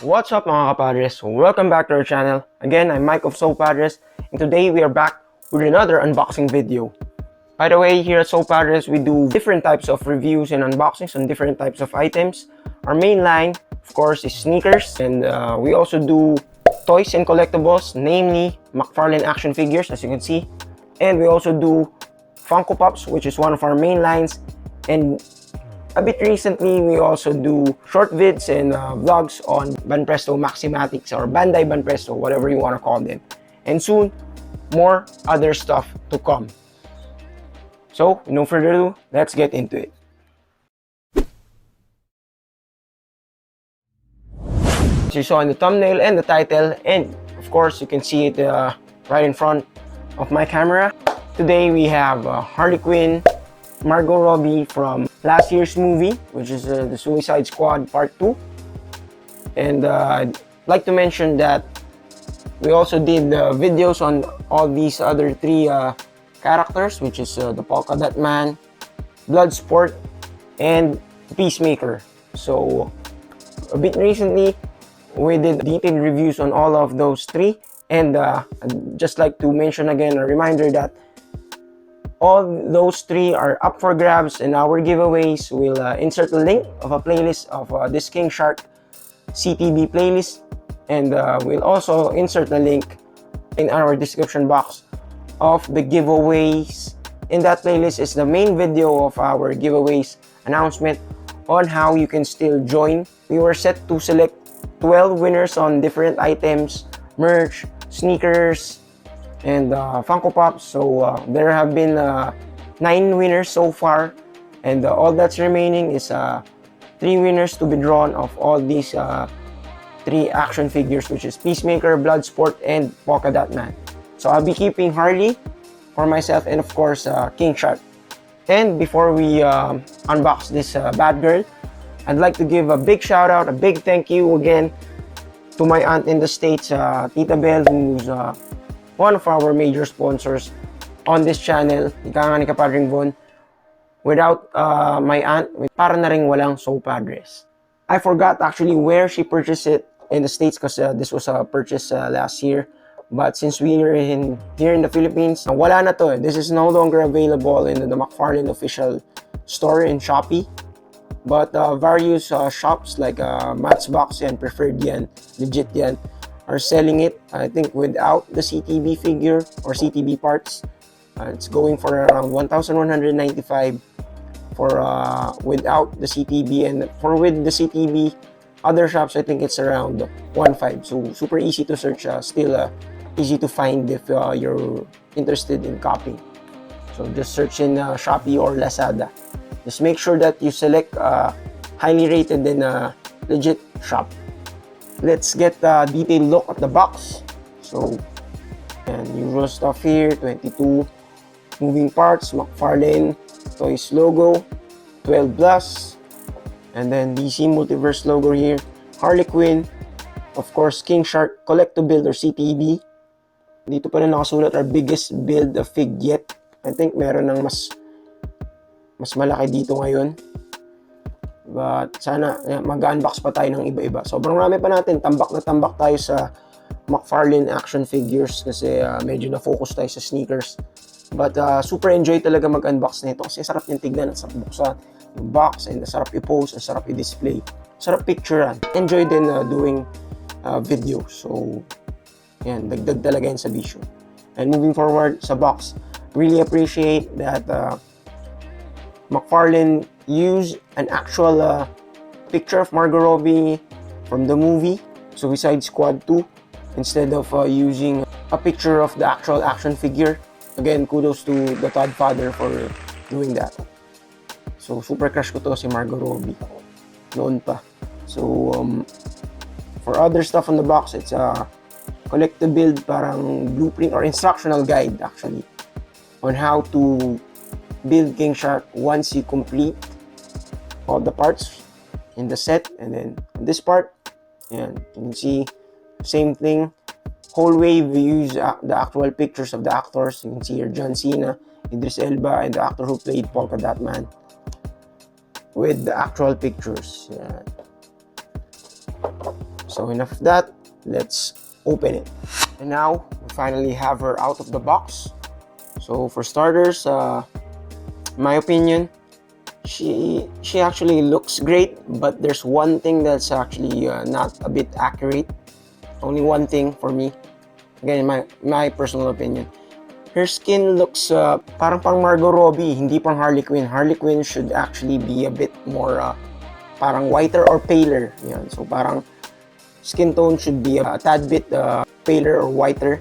What's up mga Padres? Welcome back to our channel. Again, I'm Mike of Padres, and today we are back with another unboxing video. By the way, here at Padres, we do different types of reviews and unboxings on different types of items. Our main line, of course, is sneakers, and we also do toys and collectibles, namely Mcfarlane action figures, as you can see. And we also do Funko Pops, which is one of our main lines, and a bit recently, we also do short vids and vlogs on Banpresto Maximatics or Bandai Banpresto, whatever you want to call them. And soon, more other stuff to come. So, no further ado, let's get into it. As you saw in the thumbnail and the title, and of course, you can see it right in front of my camera. Today, we have Harley Quinn, Margot Robbie from last year's movie, which is the Suicide Squad Part 2. And I'd like to mention that we also did videos on all these other three characters, which is the Polka Dot Man, Bloodsport, and Peacemaker. So a bit recently, we did detailed reviews on all of those three. And I'd just like to mention again a reminder that all those three are up for grabs in our giveaways. We'll insert a link of a playlist of this King Shark CTB playlist, and we'll also insert a link in our description box of the giveaways. In that playlist is the main video of our giveaways announcement on how you can still join. We were set to select 12 winners on different items, merch, sneakers, and Funko Pops. So there have been 9 winners so far, and all that's remaining is 3 winners to be drawn of all these 3 action figures, which is Peacemaker, Bloodsport, and Polka Dot Man. So I'll be keeping Harley for myself, and of course King Shark. And before we unbox this bad girl, I'd like to give a big shout out, a big thank you again to my aunt in the States, Tita Belle, who's one of our major sponsors on this channel. Ika nga ni Kapadring Von. Without my aunt, para na rin walang Padres. I forgot actually where she purchased it in the States, because this was a purchase last year. But since we are here in the Philippines, wala na to. This is no longer available in the Mcfarlane official store in Shopee. But various shops like Matchbox and Preferred yan, legit yan, are selling it, I think, without the CTB figure or CTB parts. It's going for around 1,195 for without the CTB, and for with the CTB, other shops I think it's around 1.5. So super easy to search, still easy to find if you're interested in copying. So just search in Shopee or Lazada. Just make sure that you select highly rated and legit shop. Let's get a detailed look at the box. So, and usual stuff here, 22 moving parts, Mcfarlane Toys logo, 12 plus, and then DC Multiverse logo here, Harley Quinn, of course King Shark Collectible or CTB. Dito pa rin nakasulat our biggest build a fig yet. I think meron ng mas malaki dito ngayon. But sana mag-unbox pa tayo ng iba-iba. Sobrang rami pa natin. Tambak na tambak tayo sa Mcfarlane action figures kasi medyo na-focus tayo sa sneakers. But super enjoy talaga mag-unbox nito kasi sarap yung tignan, sarap buksan yung box, and sarap i-post, sarap i-display, sarap picturean. Enjoy din doing video. So, yan, dagdag talaga yan sa vision. And moving forward sa box, really appreciate that Mcfarlane use an actual picture of Margot Robbie from the movie Suicide Squad 2 instead of using a picture of the actual action figure. Again, kudos to the Todd father for doing that. So super crush ko to si Margot Robbie noon pa. So for other stuff on the box, it's a collectible parang blueprint or instructional guide actually on how to build King Shark once you complete all the parts in the set. And then this part, and you can see same thing, whole wave we use the actual pictures of the actors. You can see here John Cena, Idris Elba, and the actor who played Polka Dot Man with the actual pictures. So enough of that, let's open it. And now, we finally have her out of the box. So for starters, my opinion, she actually looks great, but there's one thing that's actually not a bit accurate. Only one thing for me. Again, my personal opinion. Her skin looks parang pang Margot Robbie, hindi pang Harley Quinn. Harley Quinn should actually be a bit more parang whiter or paler. Yan. So parang skin tone should be a tad bit paler or whiter.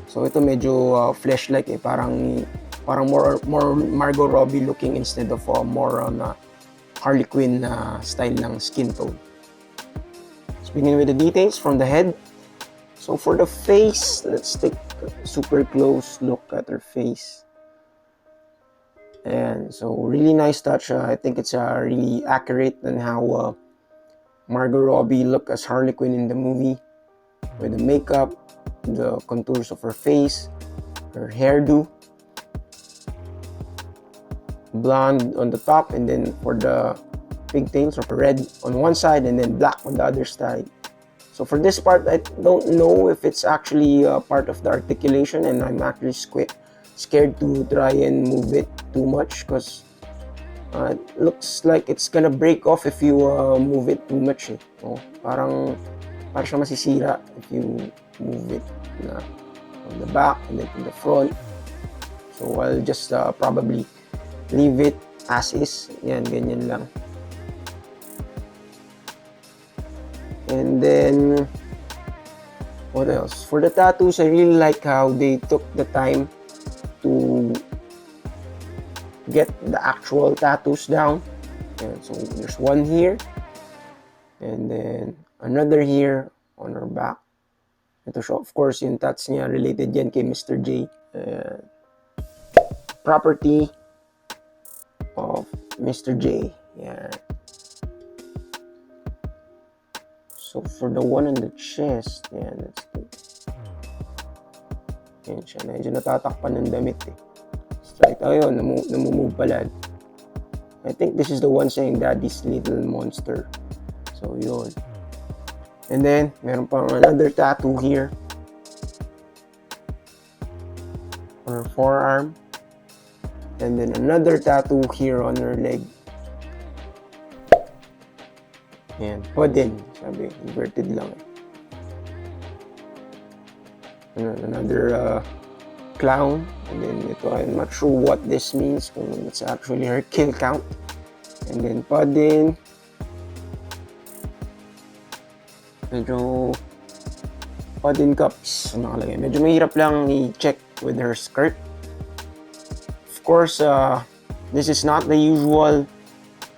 So ito medyo flesh-like eh, parang more Margot Robbie looking instead of more on Harley Quinn style ng skin tone. Let's begin with the details from the head. So for the face, let's take a super close look at her face. And so really nice touch. I think it's really accurate on how Margot Robbie looked as Harley Quinn in the movie, with the makeup, the contours of her face, her hairdo, blonde on the top, and then for the pigtails, or red on one side and then black on the other side. So for this part, I don't know if it's actually part of the articulation, and I'm actually scared to try and move it too much because it looks like it's gonna break off if you move it too much. Eh. So, parang siya masisira if you move it on the back and then to the front. So I'll just probably leave it as is. Yan, ganyan lang. And then, what else? For the tattoos, I really like how they took the time to get the actual tattoos down. And so there's one here, and then another here on her back. Ito siya, of course, yung tats niya related yan kay Mr. J. Property of Mr. J. Yeah. So for the one on the chest, yan, let's do. Yan siya, medyo natatakpan ng damit eh. Straight, ayun, namumove pala. I think this is the one saying Daddy's Little Monster. So yun. And then, meron pang another tattoo here on her forearm. And then another tattoo here on her leg. Ayan, din. Sabi, inverted lang. Another clown. And then ito, I'm not sure what this means, kung it's actually her kill count. And then din. Medyo din cups nakalagay. Medyo mahirap lang i-check with her skirt. Of course, this is not the usual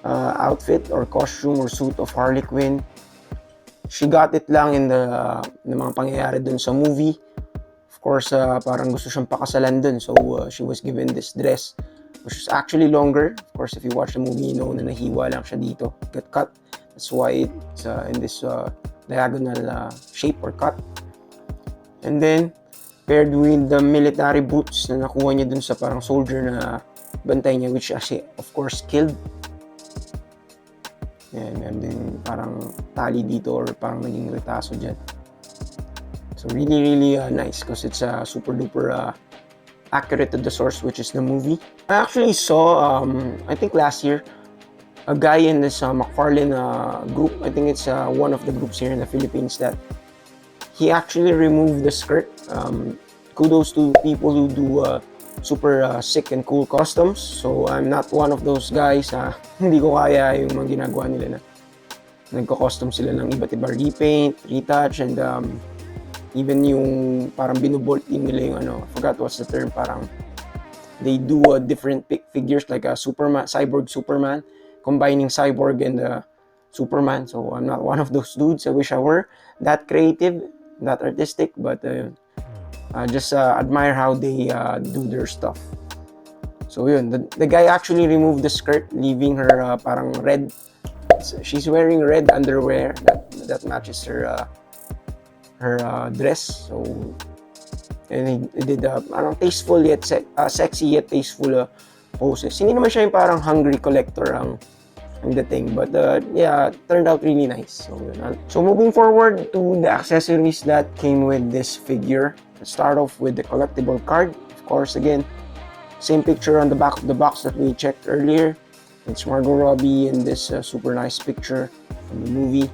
outfit or costume or suit of Harley Quinn. She got it lang in the mga pangyayari dun sa movie. Of course, parang gusto siyang pakasalan dun, so she was given this dress, which is actually longer. Of course, if you watch the movie, you know na nahiwa lang siya dito. Got cut. That's why it's in this diagonal shape or cut. And then, paired with the military boots na nakuha niya dun sa parang soldier na bantay niya, which actually, of course, killed. Yan, meron din parang tali dito or parang naging retaso dyan. So really nice because it's super duper accurate to the source, which is the movie. I actually saw, I think last year, a guy in this Mcfarlane group. I think it's one of the groups here in the Philippines that he actually removed the skirt. Kudos to people who do super sick and cool customs. So I'm not one of those guys. Hindi ko kaya yung mga ginagawa nila na nagko-custom sila ng iba't iba repaint, retouch, and even yung parang binubolting nila yung I forgot what's the term, parang they do different figures like a Superman, cyborg Superman, combining cyborg and Superman. So I'm not one of those dudes. I wish I were that creative, that artistic, but just admire how they do their stuff. So yun, the guy actually removed the skirt, leaving her parang red. She's wearing red underwear that matches her dress. So, and he did parang tasteful yet sexy yet tasteful poses. Hindi naman siya yung parang hungry collector ang ang dating. But yeah, turned out really nice. So moving forward to the accessories that came with this figure. Let's start off with the collectible card. Of course, again, same picture on the back of the box that we checked earlier. It's Margot Robbie in this super nice picture from the movie.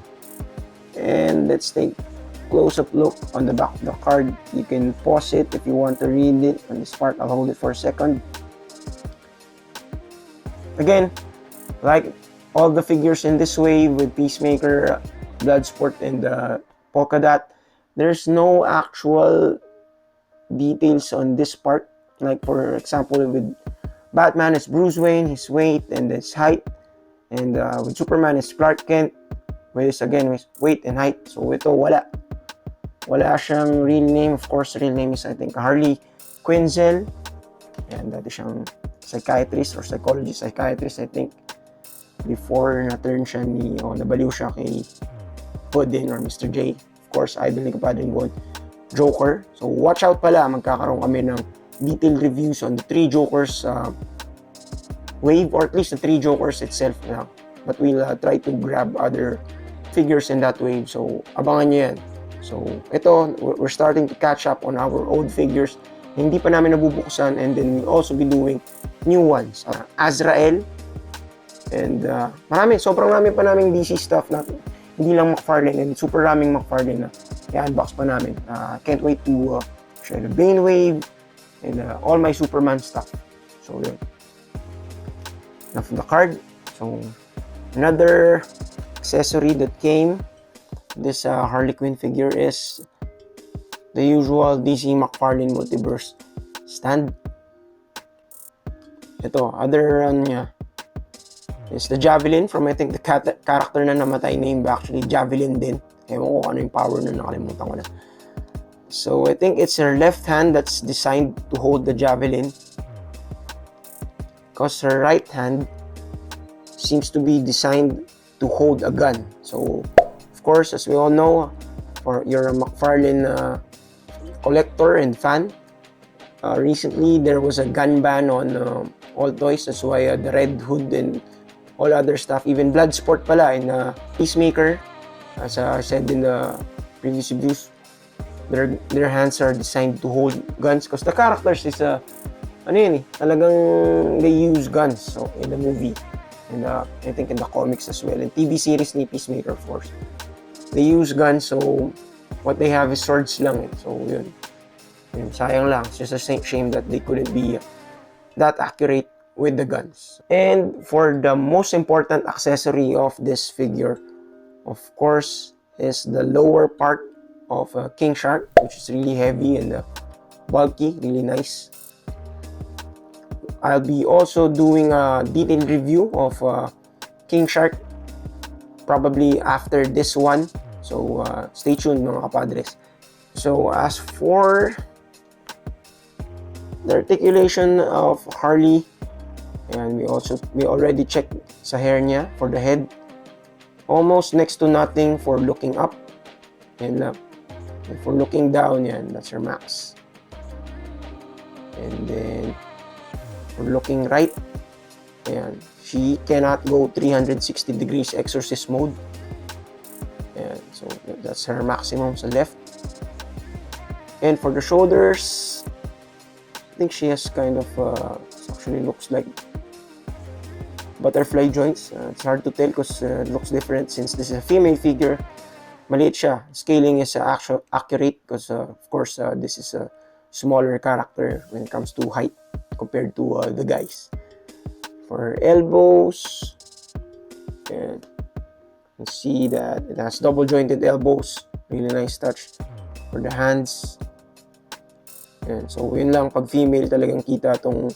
And let's take a close-up look on the back of the card. You can pause it if you want to read it on this part. I'll hold it for a second. Again, like all the figures in this wave with Peacemaker, Bloodsport, and Polka Dot, there's no actual details on this part. Like for example, with Batman, it's Bruce Wayne, his weight and his height. And with Superman, it's Clark Kent, with again his weight and height. So ito wala siyang real name. Of course, real name is I think Harley Quinn. And dati siyang psychiatrist or psychologist, I think, before na-turn siya nabaliw siya kay Puddin or Mr. J. Of course, idol ni Kapadring Gold, Joker. So watch out pala, magkakaroon kami ng detailed reviews on the 3 Jokers wave, or at least the 3 Jokers itself now. But we'll try to grab other figures in that wave. So abangan nyo yan. So ito, we're starting to catch up on our old figures. Hindi pa namin nabubuksan, and then we'll also be doing new ones. Azrael, and sobrang rami pa naming DC stuff natin. Hindi lang Mcfarlane, and super raming Mcfarlane na i-unbox pa namin. Can't wait to share the Bane wave and all my Superman stuff. So yun. Enough of the card. So another accessory that came this Harley Quinn figure is the usual DC Mcfarlane Multiverse stand. Ito, other niya is the Javelin from I think the character na namatay, named actually Javelin din. Ewan ko ano yung power na, nakalimutan ko na. So I think it's her left hand that's designed to hold the Javelin, because her right hand seems to be designed to hold a gun. So of course, as we all know, for you're a Mcfarlane collector and fan, recently there was a gun ban on all toys. That's why the Red Hood and all other stuff, even Bloodsport pala in Peacemaker, as I said in the previous reviews, their hands are designed to hold guns, because the characters is talagang they use guns, so in the movie, and I think in the comics as well, and TV series ni Peacemaker, of course, they use guns. So what they have is swords lang. So yun, sayang lang. It's just a shame that they couldn't be that accurate with the guns. And for the most important accessory of this figure, of course, is the lower part of King Shark, which is really heavy and bulky, really nice. I'll be also doing a detailed review of King Shark probably after this one. So stay tuned mga kapadres. So as for the articulation of Harley, and we already checked sa hair niya for the head. Almost next to nothing for looking up, and for looking down, yan, that's her max. And then for looking right, and she cannot go 360 degrees exorcist mode. And so that's her maximum sa left. And for the shoulders, I think she has kind of actually looks like butterfly joints. It's hard to tell because it looks different since this is a female figure. Maliit siya. Scaling is accurate because of course this is a smaller character when it comes to height compared to the guys. For elbows, and you can see that it has double jointed elbows. Really nice touch. For the hands, and so yun lang, pag female talagang kita tong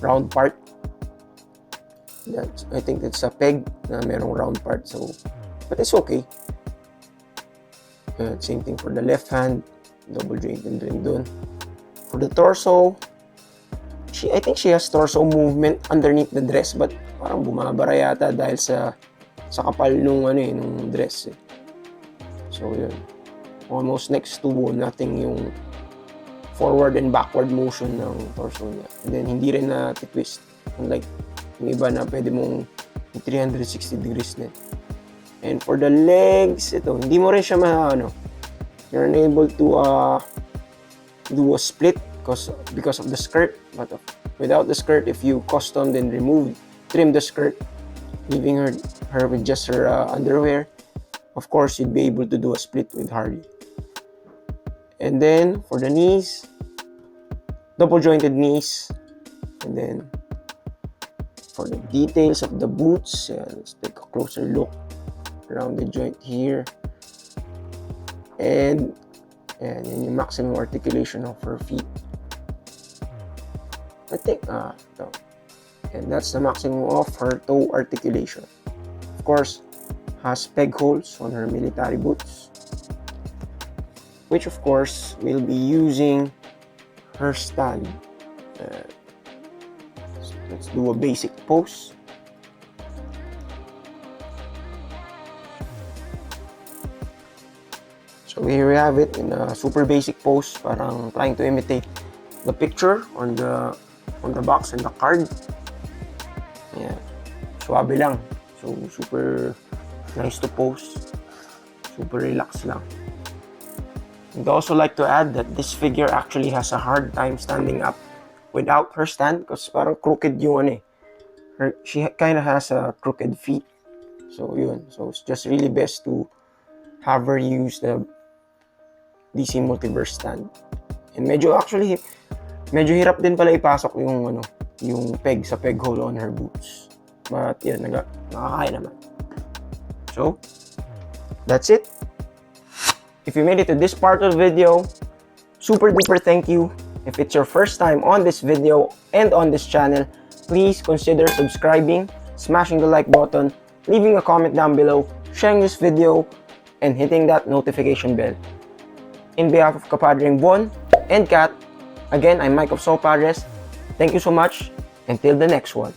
round part. I think it's a peg na merong round part, so but it's okay. And same thing for the left hand, double jointed rin dun. For the torso, I think she has torso movement underneath the dress, but parang bumabara yata dahil sa kapal nung dress. So yun, almost next to nothing yung forward and backward motion ng torso niya. And then hindi rin na twist, unlike yung iba na pwede mong 360 degrees net. And for the legs, ito, hindi mo rin siya you're unable to do a split because of the skirt. But without the skirt, if you custom then trim the skirt, leaving her with just her underwear, of course you'd be able to do a split with Harley. And then for the knees, double jointed knees. And then for the details of the boots, let's take a closer look around the joint here. And yung maximum articulation of her feet. I think and that's the maximum of her toe articulation. Of course, has peg holes on her military boots, which of course will be using her stand. Let's do a basic pose. So here we have it in a super basic pose, parang trying to imitate the picture on the box and the card. Yeah, swabe lang. So super nice to pose. Super relaxed lang. I'd also like to add that this figure actually has a hard time standing up without her stand because parang crooked yung she kind of has a crooked feet. So yun. So it's just really best to have her use the DC Multiverse stand. And medyo hirap din pala ipasok yung peg sa peg hole on her boots. But yun, nakakaya naman. So, that's it. If you made it to this part of the video, super duper thank you. If it's your first time on this video and on this channel, please consider subscribing, smashing the like button, leaving a comment down below, sharing this video, and hitting that notification bell. In behalf of Kapadring Bon and Kat, again, I'm Mike of Padres. Thank you so much. Until the next one.